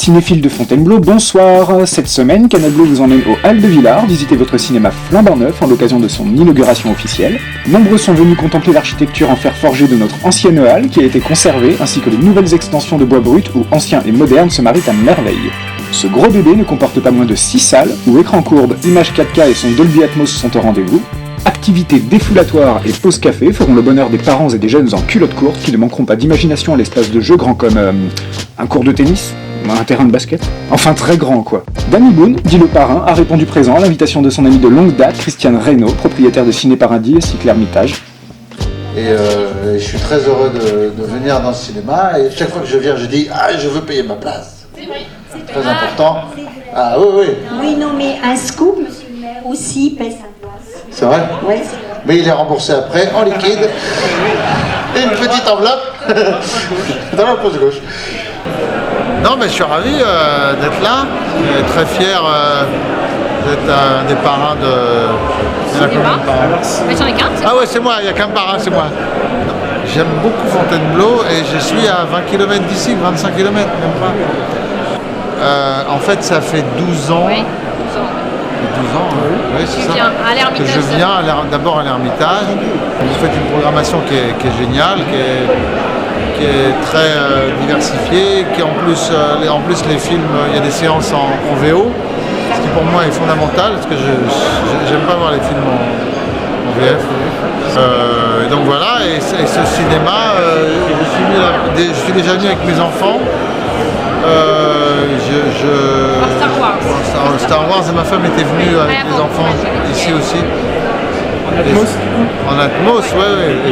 Cinéphiles de Fontainebleau, bonsoir. Cette semaine, Canal Bleu vous emmène au Halles de Villars visiter votre cinéma flambant neuf en l'occasion de son inauguration officielle. Nombreux sont venus contempler l'architecture en fer forgé de notre ancienne halle qui a été conservée, ainsi que les nouvelles extensions de bois brut où ancien et moderne se marient à merveille. Ce gros bébé ne comporte pas moins de 6 salles où écran courbe, image 4K et son Dolby Atmos sont au rendez-vous. Activités défoulatoires et pause café feront le bonheur des parents et des jeunes en culotte courte qui ne manqueront pas d'imagination à l'espace de jeux grands comme un cours de tennis, un terrain de basket, enfin très grand quoi. Danny Boone, dit le parrain, a répondu présent à l'invitation de son ami de longue date, Christiane Reynaud, propriétaire de Ciné Paradis et Cycle Hermitage. Et je suis très heureux de venir dans ce cinéma et chaque fois que je viens je dis « Ah, je veux payer ma place ». C'est très important. Ah oui, oui. Oui, non, mais un scoop, monsieur le maire, aussi paie sa place. C'est vrai? Oui. Mais il est remboursé après, en liquide. Et une petite enveloppe dans la poche gauche. Non, mais je suis ravi d'être là. Et très fier d'être un des parrains de... Il y en a combien de parrains? Mais j'en ai qu'un. Ah ouais, c'est moi, il n'y a qu'un parrain, c'est moi. J'aime beaucoup Fontainebleau et je suis à 20 km d'ici, 25 km, même pas. En fait, ça fait 12 ans. Oui, 12 ans, oui, c'est ça. À l'Ermitage. Que je viens d'abord à l'Ermitage. Vous faites une programmation qui est géniale, qui est très diversifiée, qui en plus les films, il y a des séances en VO, ce qui pour moi est fondamental, parce que j'aime pas voir les films en VF. Et donc voilà, et ce cinéma, je suis déjà venu avec mes enfants. Star Wars et ma femme était venue avec les enfants ici aussi. En Atmos, ouais. Et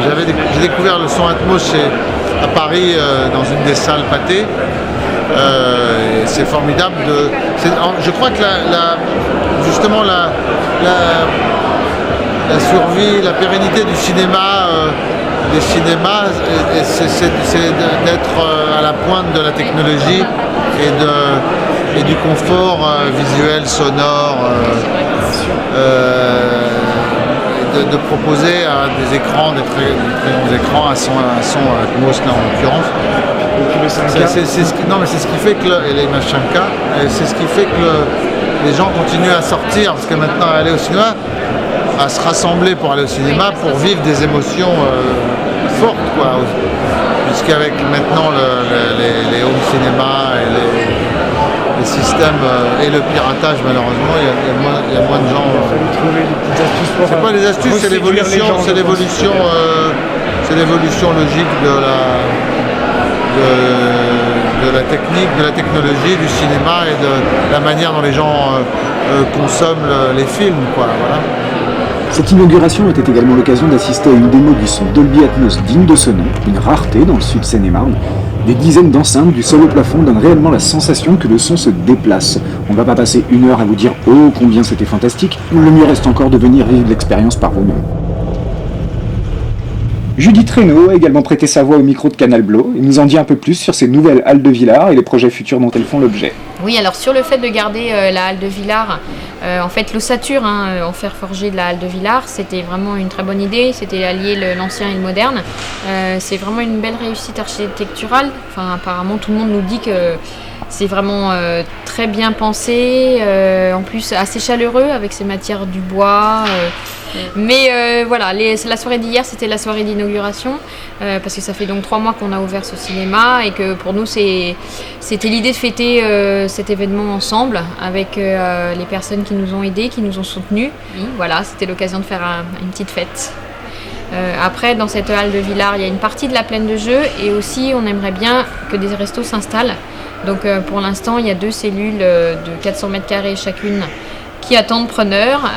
j'ai découvert le son Atmos à Paris dans une des salles Pathé. C'est formidable. Je crois que justement la survie, la pérennité du cinéma, des cinémas, c'est d'être à la pointe de la technologie et du confort visuel, sonore, de proposer des écrans, des très bons écrans à son Atmos là en l'occurrence. C'est ce qui fait que l'image 5K, c'est ce qui fait que les gens continuent à sortir, parce que maintenant aller au cinéma, à se rassembler pour aller au cinéma, pour vivre des émotions fortes, quoi. Puisqu'avec maintenant les home cinéma et les systèmes et le piratage, malheureusement, il y a moins de gens. C'est pas les astuces, c'est l'évolution logique de la technique, de la technologie, du cinéma et de la manière dont les gens consomment les films, quoi. Voilà. Cette inauguration était également l'occasion d'assister à une démo du son Dolby Atmos digne de ce nom, une rareté dans le sud Seine-et-Marne. Des dizaines d'enceintes du sol au plafond donnent réellement la sensation que le son se déplace. On ne va pas passer une heure à vous dire « Oh, combien c'était fantastique », le mieux reste encore de venir vivre l'expérience par vous-même. Judith Reynaud a également prêté sa voix au micro de Canal Bleu et nous en dit un peu plus sur ces nouvelles halles de Villars et les projets futurs dont elles font l'objet. Oui, alors sur le fait de garder la halle de Villars, en fait l'ossature en fer forgé de la halle de Villars, c'était vraiment une très bonne idée, c'était allier l'ancien et le moderne. C'est vraiment une belle réussite architecturale, enfin apparemment tout le monde nous dit que c'est vraiment très bien pensé, en plus assez chaleureux avec ces matières du bois. Mais voilà, la soirée d'hier c'était la soirée d'inauguration parce que ça fait donc 3 mois qu'on a ouvert ce cinéma et que pour nous c'était l'idée de fêter cet événement ensemble avec les personnes qui nous ont aidés, qui nous ont soutenus. Voilà, c'était l'occasion de faire une petite fête. Après, dans cette halle de Villars, il y a une partie de la plaine de jeux et aussi on aimerait bien que des restos s'installent. Donc pour l'instant, il y a 2 cellules de 400 m² chacune qui attendent preneurs.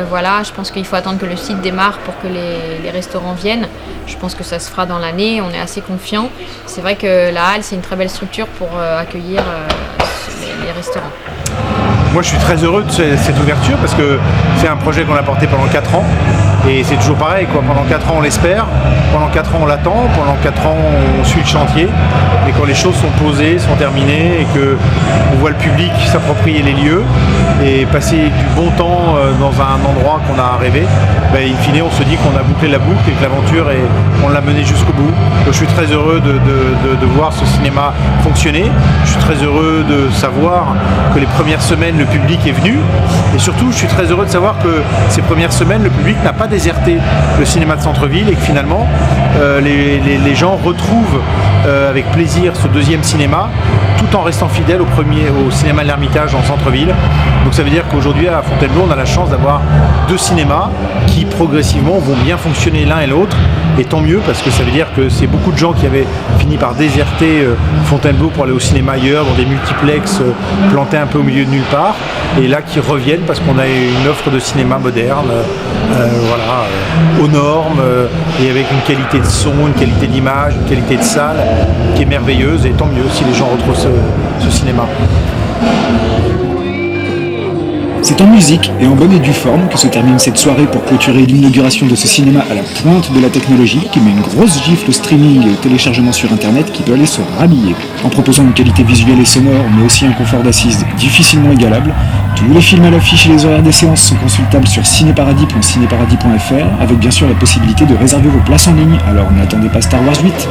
Voilà, je pense qu'il faut attendre que le site démarre pour que les restaurants viennent. Je pense que ça se fera dans l'année, on est assez confiants. C'est vrai que la halle, c'est une très belle structure pour accueillir les restaurants. Moi, je suis très heureux de cette ouverture parce que c'est un projet qu'on a porté pendant 4 ans. Et c'est toujours pareil, quoi. Pendant 4 ans, on l'espère, pendant 4 ans, on l'attend, pendant 4 ans, on suit le chantier. Et quand les choses sont posées, sont terminées, et qu'on voit le public s'approprier les lieux et passer du bon temps dans un endroit qu'on a rêvé, in fine, on se dit qu'on a bouclé la boucle et que l'aventure on l'a mené jusqu'au bout. Donc, je suis très heureux de voir ce cinéma fonctionner. Je suis très heureux de savoir que les premières semaines, le public est venu. Et surtout, je suis très heureux de savoir que ces premières semaines, le public n'a pas déserté le cinéma de centre-ville et que finalement, les gens retrouvent avec plaisir ce deuxième cinéma, tout en restant fidèle au cinéma de l'Ermitage en centre-ville. Donc ça veut dire qu'aujourd'hui à Fontainebleau, on a la chance d'avoir deux cinémas qui progressivement vont bien fonctionner l'un et l'autre. Et tant mieux, parce que ça veut dire que c'est beaucoup de gens qui avaient fini par déserter Fontainebleau pour aller au cinéma ailleurs, dans des multiplex plantés un peu au milieu de nulle part, et là qui reviennent parce qu'on a une offre de cinéma moderne, aux normes, et avec une qualité de son, une qualité d'image, une qualité de salle qui est merveilleuse, et tant mieux si les gens retrouvent ce cinéma. C'est en musique et en bonne et due forme que se termine cette soirée pour clôturer l'inauguration de ce cinéma à la pointe de la technologie qui met une grosse gifle au streaming et au téléchargement sur internet qui peut aller se rhabiller. En proposant une qualité visuelle et sonore mais aussi un confort d'assise difficilement égalable, tous les films à l'affiche et les horaires des séances sont consultables sur cinéparadis.cinéparadis.fr avec bien sûr la possibilité de réserver vos places en ligne, alors n'attendez pas Star Wars 8.